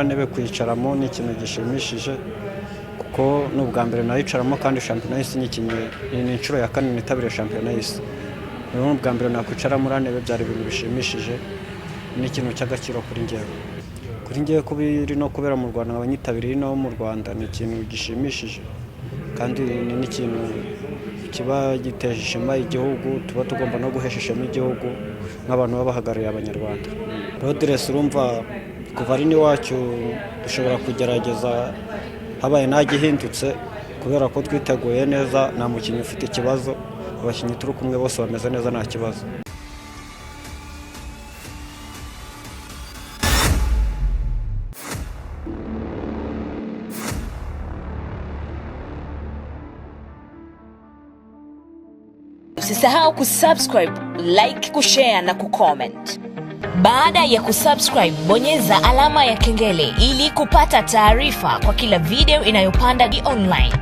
Ntebe kwicaramo ni ikintu gishimishije kuko n'ubwa mbere nayicaramo kandi shampiyona y'isi ni inshuro ya kane nitabiriye shampiyona y'isi. N'ubwa mbere nakwicaramo ntebe byari ibintu bishimishije, ni ikintu cy'agaciro kuri njyewe kubiri no kubera mu Rwanda abanyitabiriye no mu Rwanda ni ikintu gishimishije kandi ni n'ikintu kiba giteje ishema igihugu, tuba tugomba no guhesha ishema igihugu nk'abantu babahagarariye abanyarwanda. Rodriguez urumva kuva ari n'iwacu dushobora kugerageza habaye nagihindutse kubera ko twiteguye neza, nta mukinnyi ufite ikibazo, abakinnyi turi kumwe bose bameze neza nta kibazo. Usisahau kusubscribe, like, kushare na kucomment. Baada ya kusubscribe, bonyeza alama ya kengele ili kupata taarifa kwa kila video inayopanda online.